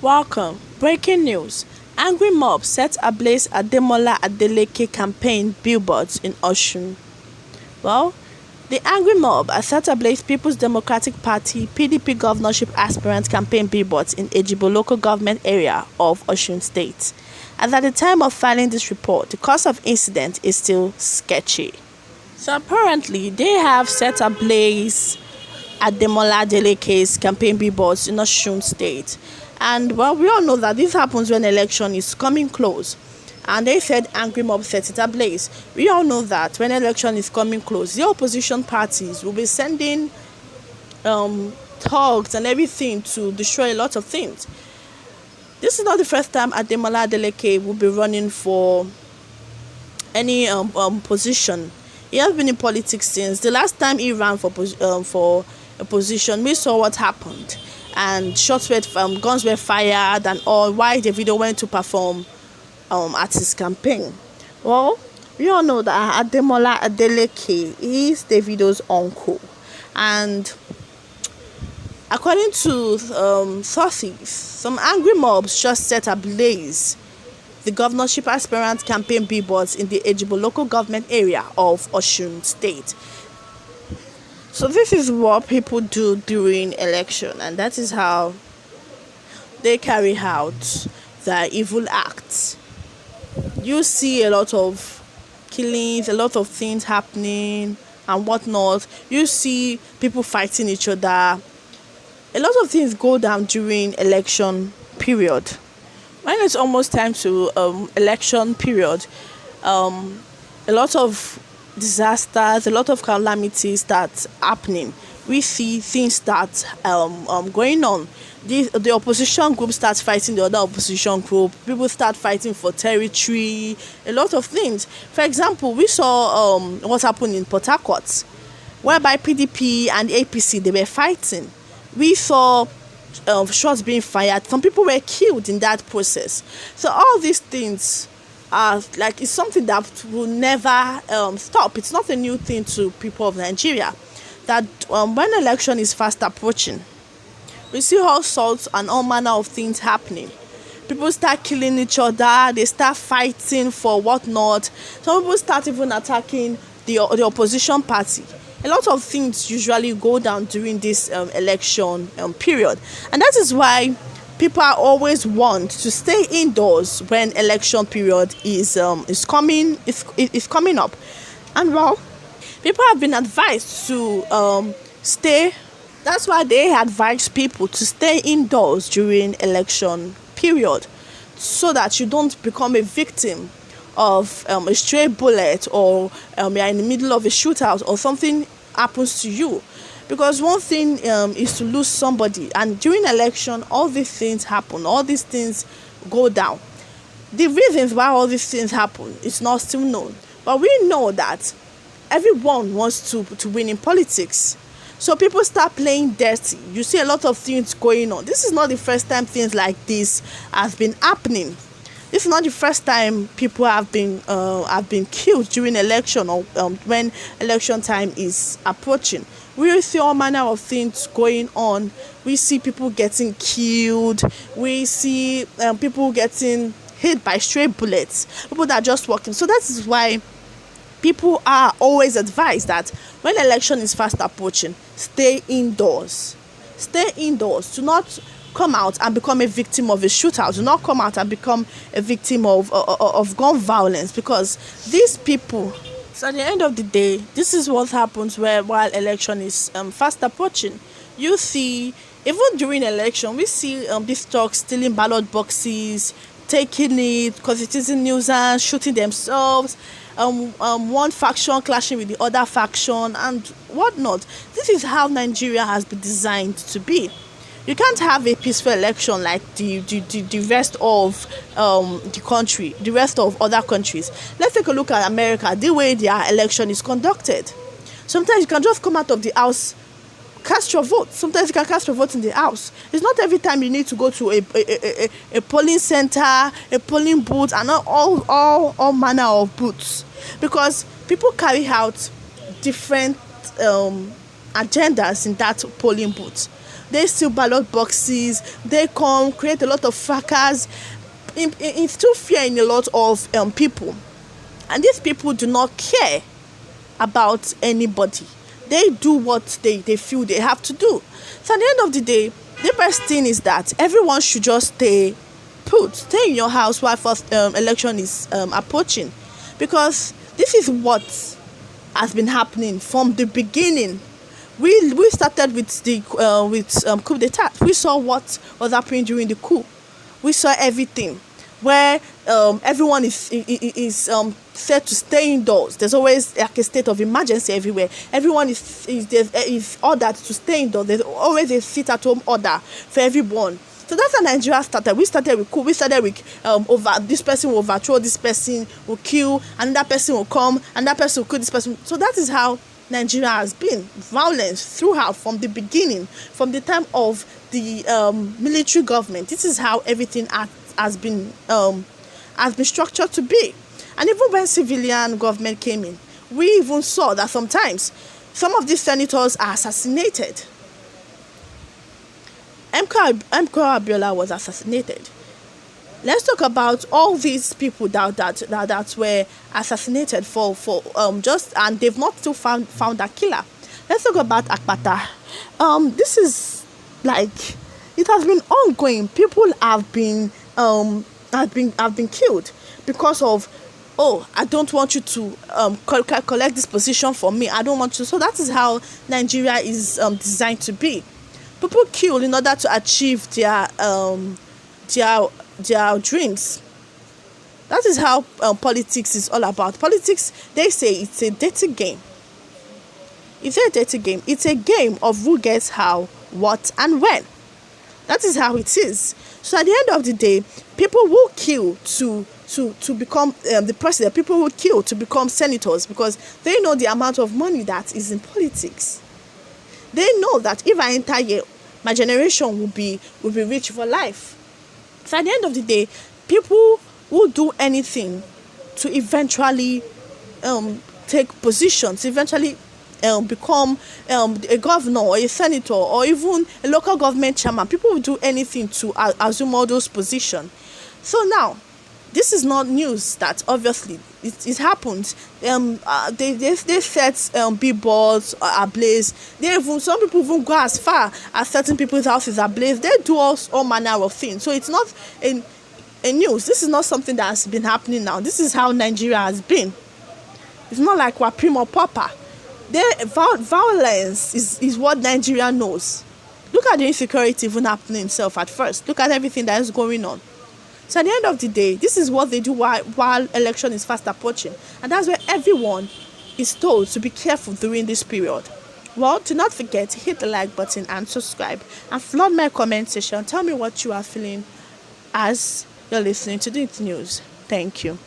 Welcome. Breaking news. Angry mob set ablaze Ademola Adeleke campaign billboards in Osun. Well, the angry mob has set ablaze People's Democratic Party (PDP) governorship aspirant campaign billboards in Ejigbo local government area of Osun State. As at the time of filing this report, the cause of incident is still sketchy. So apparently, they have set ablaze Ademola Adeleke'S campaign billboards in Osun State. And well, we all know that this happens when election is coming close. And they said angry mob set it ablaze. We all know that when election is coming close, the opposition parties will be sending thugs and everything to destroy a lot of things. This is not the first time Ademola Adeleke will be running for any position. He has been in politics since the last time he ran for a position. We saw what happened, and guns were fired and all. Why Davido went to perform at his campaign. Well, we all know that Ademola Adeleke is Davido's uncle, and according to sources, some angry mobs just set ablaze the governorship aspirant campaign billboards in the Ejigbo local government area of Osun State. So this is what people do during election, and that is how they carry out their evil acts. You see a lot of killings, a lot of things happening and whatnot. You see people fighting each other. A lot of things go down during election period. When it's almost time to election period, a lot of disasters, a lot of calamities start happening. We see things start going on. The opposition group starts fighting the other opposition group. People start fighting for territory. A lot of things. For example, we saw what happened in Port Harcourt, whereby PDP and APC, they were fighting. We saw shots being fired. Some people were killed in that process. So all these things are it's something that will never stop. It's not a new thing to people of Nigeria. That when election is fast approaching, we see all sorts and all manner of things happening. People start killing each other. They start fighting for whatnot. Some people start even attacking the opposition party. A lot of things usually go down during this election period, and that is why people are always want to stay indoors when election period is coming up. And well, people have been advised to stay. That's why they advise people to stay indoors during election period, so that you don't become a victim of a stray bullet, or you're in the middle of a shootout or something happens to you. Because one thing is to lose somebody, and during election all these things happen, all these things go down. The reasons why all these things happen is not still known, but we know that everyone wants to win in politics. So people start playing dirty. You see a lot of things going on. This is not the first time things like this have been happening. This is not the first time people have been killed during election, or when election time is approaching. We see all manner of things going on. We see people getting killed. We see people getting hit by stray bullets. People that are just walking. So that is why people are always advised that when election is fast approaching, stay indoors. Stay indoors. Do not come out and become a victim of a shootout. Do not come out and become a victim of gun violence, because these people. So at the end of the day, this is what happens while election is fast approaching. You see, even during election, we see these thugs stealing ballot boxes, taking it because it is a nuisance, shooting themselves, one faction clashing with the other faction and whatnot. This is how Nigeria has been designed to be. You can't have a peaceful election like the rest of the country, the rest of other countries. Let's take a look at America, the way their election is conducted. Sometimes you can just come out of the house, cast your vote. Sometimes you can cast your vote in the house. It's not every time you need to go to a polling center, a polling booth, and all manner of booths, because people carry out different agendas in that polling booth. They steal ballot boxes. They come create a lot of fracas, instill fear in a lot of people, and these people do not care about anybody. They do what they feel they have to do. So at the end of the day, the best thing is that everyone should just stay in your house while first election is approaching, because this is what has been happening from the beginning. We started with the coup d'etat. We saw what was happening during the coup. We saw everything where everyone is said to stay indoors. There's always like a state of emergency everywhere. Everyone is ordered to stay indoors. There's always a sit-at-home order for everyone. So that's how Nigeria started. We started with coup. We started with over this person will overthrow, this person will kill, another person will come, another person will kill this person. So that is how Nigeria has been. Violence throughout from the beginning, from the time of the military government. This is how everything has been structured to be. And even when civilian government came in, we even saw that sometimes some of these senators are assassinated. Ademola was assassinated. Let's talk about all these people that were assassinated for just, and they've not still found a killer. Let's talk about Akpata. This is like, it has been ongoing. People have been killed because of, oh, I don't want you to collect this position for me. I don't want you. So that is how Nigeria is designed to be. People kill in order to achieve their dreams. That is how politics is all about. Politics, they say it's a dirty game. It's a dirty game. It's a game of who gets how, what, and when. That is how it is. So at the end of the day, people will kill to become the president. People will kill to become senators because they know the amount of money that is in politics. They know that if I enter here, my generation will be rich for life. So at the end of the day, people will do anything to eventually take positions, eventually become a governor or a senator or even a local government chairman. People will do anything to assume all those positions. So now, this is not news that obviously it happens. They set billboards ablaze. Some people even go as far as certain people's houses ablaze. They do all manner of things. So it's not a news. This is not something that has been happening now. This is how Nigeria has been. It's not like we're prim or pauper. Violence is what Nigeria knows. Look at the insecurity even happening itself at first. Look at everything that is going on. So at the end of the day, this is what they do while election is fast approaching. And that's where everyone is told to be careful during this period. Well, do not forget to hit the like button and subscribe. And flood my comment section. Tell me what you are feeling as you're listening to this news. Thank you.